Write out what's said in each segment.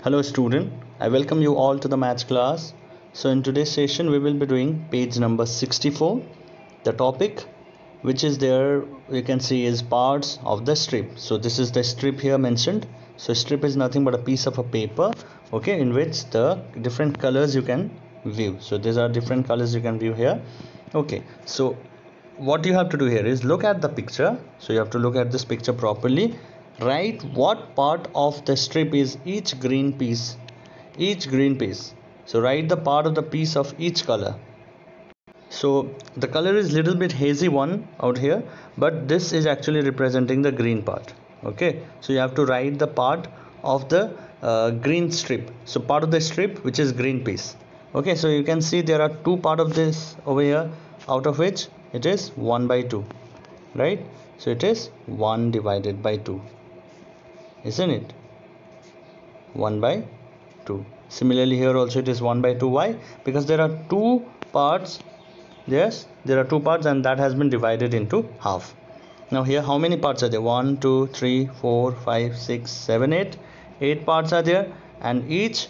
Hello student, I welcome you all to the maths class. So in today's session we will be doing page number 64. The topic which is there you can see is parts of the strip. So this is the strip here mentioned. So strip is nothing but a piece of a paper, okay, in which the different colors you can view. So these are different colors you can view here. Okay, so what you have to do here is look at the picture. So you have to look at this picture properly. Write what part of the strip is each green piece. So write the part of the piece of each color. So the color is little bit hazy one out here, but this is actually representing the green part. Okay, so you have to write the part of the green strip. So part of the strip which is green piece. Okay, so you can see there are two part of this over here, out of which it is 1 by 2, right? So it is 1 divided by 2, isn't it? 1 by 2. Similarly here also it is 1 by 2. Why? Because there are two parts. Yes, there are two parts and that has been divided into half. Now here how many parts are there? 1 2 3 4 5 6 7 8. 8 parts are there, and each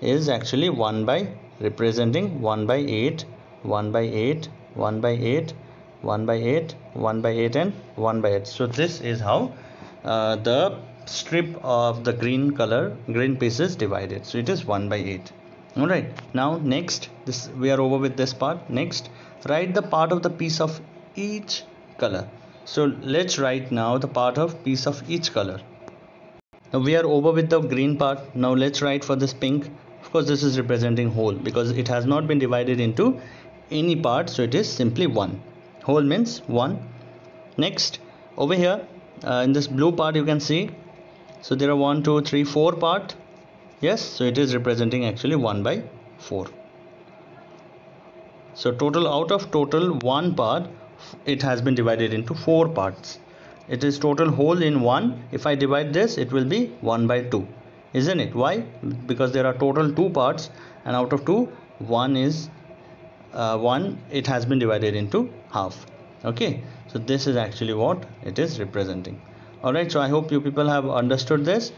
is actually 1 by, representing 1 by 8, 1 by 8, 1 by 8, 1 by 8, 1 by 8 and 1 by 8. So this is how the strip of the green piece is divided. So it is 1 by 8. Alright, now next, this we are over with this part. Next, write the part of the piece of each color. So let's write now the part of piece of each color. Now we are over with the green part. Now let's write for this pink. Of course this is representing whole because it has not been divided into any part, so it is simply 1. Whole means 1. Next, over here in this blue part you can see, so there are 1 2 3 4 part. Yes, so it is representing actually 1 by 4. So total, out of total 1 part, it has been divided into 4 parts. It is total whole in 1. If I divide this, it will be 1 by 2, isn't it? Why? Because there are total 2 parts, and out of 2, 1 is 1, it has been divided into half. Okay, so this is actually what it is representing. Alright, so I hope you people have understood this.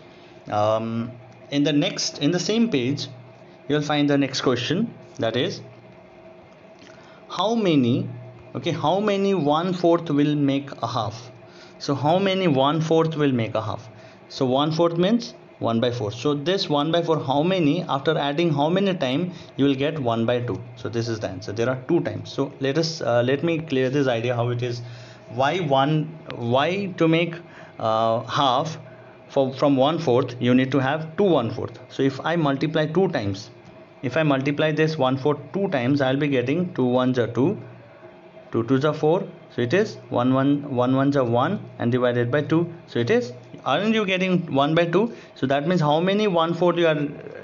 In the same page, you will find the next question, that is how many 1/4 will make a half. So how many 1/4 will make a half? So 1/4 means 1 by 4. So this 1 by 4, how many, after adding how many time you will get 1 by 2. So this is the answer. There are 2 times. So let me clear this idea how it is. Why to make half from 1/4 you need to have 2 1/4. So if I multiply 2 times, if I multiply this 1/4 2 times, I'll be getting 2 1s are 2, 2 2s are 4. So it is 1 1s are 1 and divided by 2. So it is, aren't you getting 1 by 2? So that means how many 1/4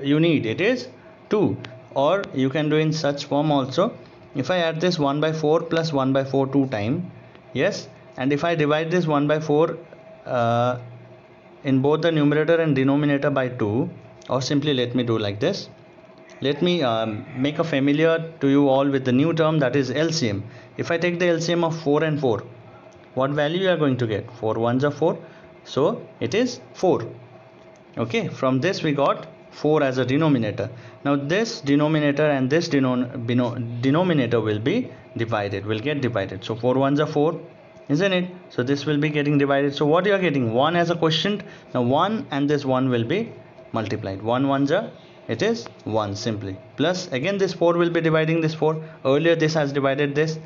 you need? It is 2. Or you can do in such form also. If I add this 1 by 4 plus 1 by 4 2 time, yes, and if I divide this 1 by 4 in both the numerator and denominator by 2, or simply let me do like this. Let me make a familiar to you all with the new term, that is LCM. If I take the LCM of 4 and 4, what value you are going to get? 4 1s are 4, so it is 4. Okay, from this we got 4 as a denominator. Now this denominator and this denominator will be divided, will get divided. So 4 1s are 4, isn't it? So this will be getting divided. So what you are getting? 1 as a quotient. Now 1 and this 1 will be multiplied. 1 1s are, it is 1 simply. Plus again this 4 will be dividing this 4. Earlier this has divided this.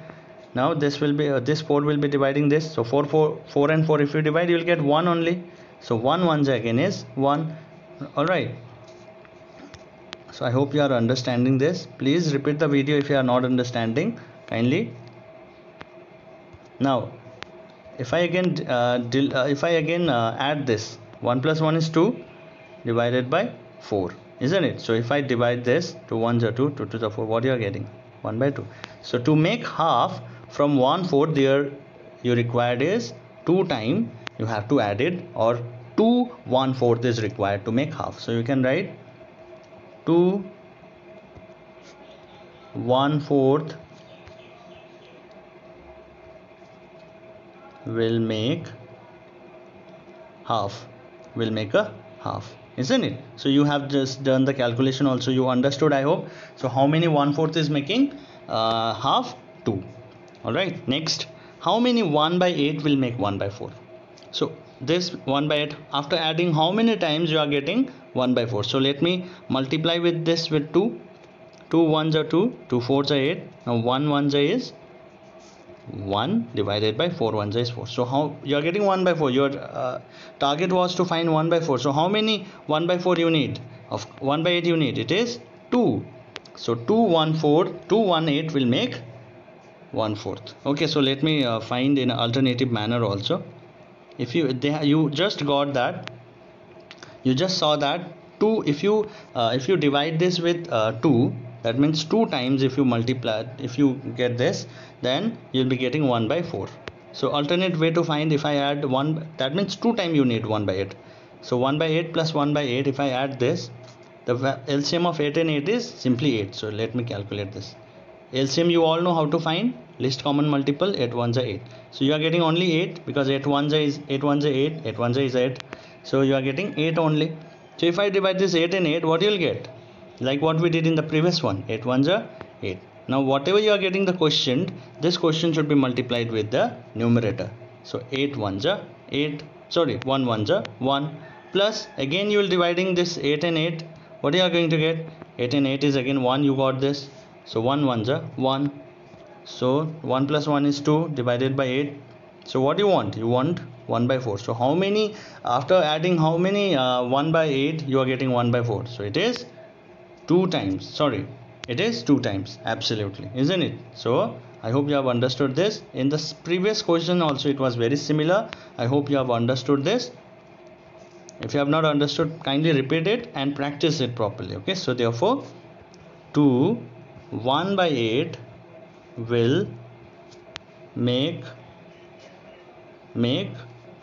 Now this will be this 4 will be dividing this. So 4 and 4 if you divide you will get 1 only. So 1 1s again is 1. Alright. So I hope you are understanding this. Please repeat the video if you are not understanding kindly. Now if I again add this, 1 plus 1 is 2 divided by 4, isn't it? So if I divide this, 2 1s are 2, 2 2s are 4, what you are getting? 1 by 2. So to make half from 1/4, there you required is 2 time you have to add it, or 2 1/4 is required to make half. So you can write 2 1/4 will make half, will make a half. isn't it? So you have just done the calculation also, you understood, I hope. So how many 1/4 is making? Half 2. All right, next, how many 1 by 8 will make 1 by 4? So this 1 by 8, after adding how many times you are getting 1 by 4? So let me multiply with this with 2. 2 ones are 2, 2 fours are 8. Now 1 ones is 1 divided by 4 ones is 4. So how you are getting 1 by 4? Your target was to find 1 by 4. So how many 1 by 4 you need? Of 1 by 8 you need, it is 2. So 2 1 4, 2 1 8 will make 1/4. Okay, so let me find in an alternative manner also. If you just got that, you just saw that 2, if you divide this with 2, that means 2 times. If you multiply, if you get this, then you'll be getting 1 by 4. So alternate way to find, if I add 1, that means 2 times you need 1 by 8. So 1 by 8 plus 1 by 8, if I add this, the LCM of 8 and 8 is simply 8. So let me calculate this. LCM you all know how to find, least common multiple, 8 ones are 8. So you are getting only 8, because 8 ones is 8 ones are 8, 8 ones is 8. So you are getting 8 only. So if I divide this 8 and 8, what you'll get? Like what we did in the previous one, 8 ones are 8. Now whatever you are getting the question, this question should be multiplied with the numerator. So 8 ones are 8, sorry, 1 ones are 1, plus again you will dividing this 8 and 8. What you are going to get? 8 and 8 is again 1, you got this. So 1 ones are 1. So 1 plus 1 is 2 divided by 8. So what you want? You want 1 by 4. So how many, after adding how many 1 by 8 you are getting 1 by 4? So it is 2 times. Sorry, it is 2 times. Absolutely, isn't it? So I hope you have understood this. In the previous question also it was very similar. I hope you have understood this. If you have not understood, kindly repeat it and practice it properly. Okay, so therefore 2 1 by 8 will make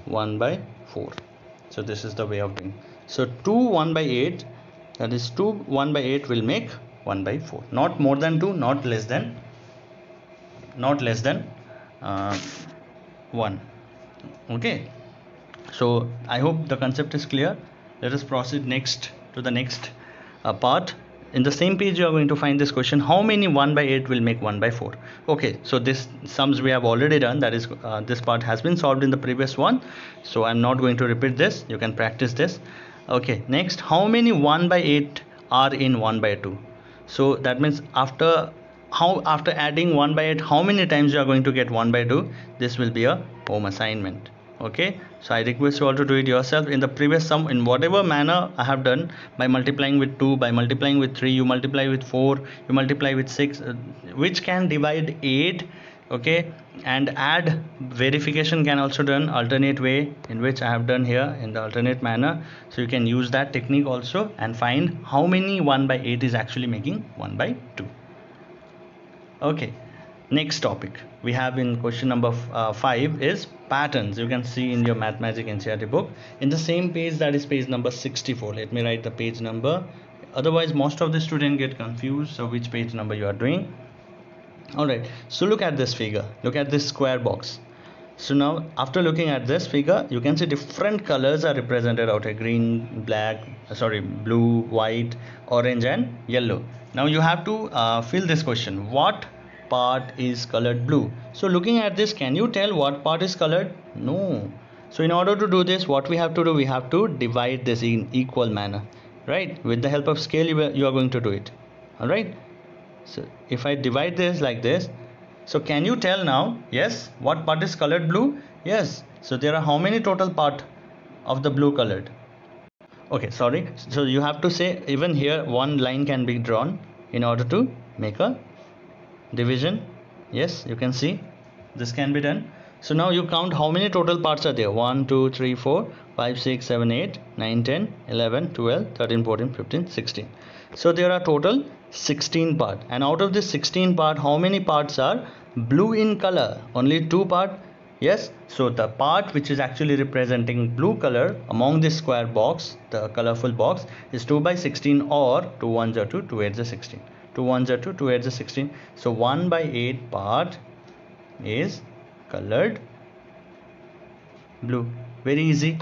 1 by 4. So this is the way of doing. So 2 1 by 8, that is 2 1 by 8 will make 1 by 4. Not more than 2, not less than 1. Okay, so I hope the concept is clear. Let us proceed next to the next part. In the same page you are going to find this question, how many 1 by 8 will make 1 by 4? Okay, so this sums we have already done, that is this part has been solved in the previous one, so I'm not going to repeat this, you can practice this. Okay, next, how many 1 by 8 are in 1 by 2? So that means after adding 1 by 8, how many times you are going to get 1 by 2? This will be a home assignment. Okay, so I request you all to do it yourself. In the previous sum, in whatever manner I have done, by multiplying with 2, by multiplying with 3, you multiply with 4, you multiply with 6, which can divide 8. Okay, and add, verification can also done alternate way, in which I have done here in the alternate manner. So you can use that technique also and find how many 1 by 8 is actually making 1 by 2. Okay, next topic we have in question number 5 is patterns. You can see in your Mathmagic NCERT book in the same page, that is page number 64. Let me write the page number, otherwise most of the students get confused. So which page number you are doing? All right, so look at this figure, look at this square box. So now after looking at this figure, you can see different colors are represented out here: green, black, blue, white, orange and yellow. Now you have to fill this question, what part is colored blue? So looking at this, can you tell what part is colored? No. So in order to do this, what we have to do, we have to divide this in equal manner, right? With the help of scale you are going to do it. All right, so if I divide this like this, so can you tell now, yes, what part is colored blue? Yes. So there are how many total part of the blue colored? Okay, sorry. So you have to say, even here one line can be drawn in order to make a division. Yes, you can see this can be done. So now you count how many total parts are there. 1 2 3 4 5 6 7 8 9 10 11 12 13 14 15 16. So there are total 16 part, and out of this 16 part, how many parts are blue in color? Only 2 part. Yes, so the part which is actually representing blue color among this square box, the colorful box, is 2 by 16, or 2 ones are 2, 2 8s are 16, 2 ones are 2, 2 8s are 16. So 1 by 8 part is colored blue. Very easy.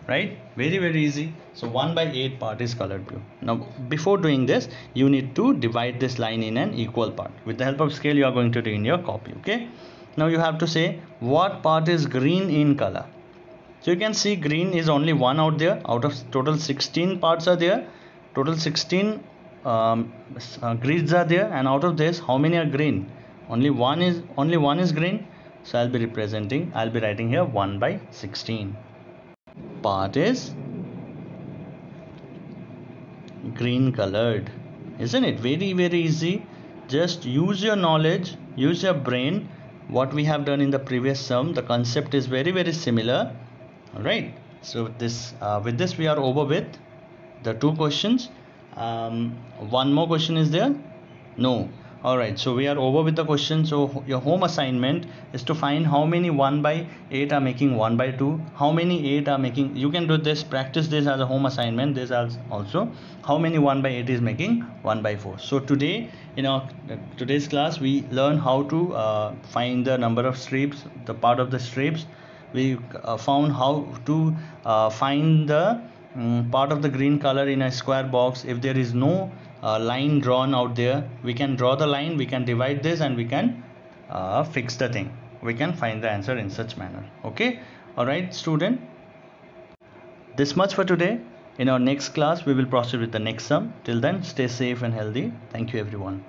right? Very easy. So 1 by 8 part is colored blue. Now before doing this, you need to divide this line in an equal part. With the help of scale, you are going to do in your copy. Okay, now you have to say what part is green in color. So you can see green is only one out there. Out of total 16 parts are there, total 16 grids are there, and out of this how many are green? Only one is green. So I'll be writing here 1 by 16. Part is green colored, isn't it? Very easy. Just use your knowledge, use your brain. What we have done in the previous sum, the concept is very similar. All right, so this with this we are over with the two questions. One more question is there? No. All right, so we are over with the question. So your home assignment is to find how many 1 by 8 are making 1 by 2, how many 8 are making, you can do this, practice this as a home assignment. This also how many 1 by 8 is making 1 by 4. So today in our today's class we learn how to find the number of strips, the part of the strips. We found how to find the part of the green color in a square box. If there is no line drawn out there, we can draw the line, we can divide this, and we can fix the thing. We can find the answer in such manner. Okay, all right student, this much for today. In our next class we will proceed with the next sum. Till then, stay safe and healthy. Thank you everyone.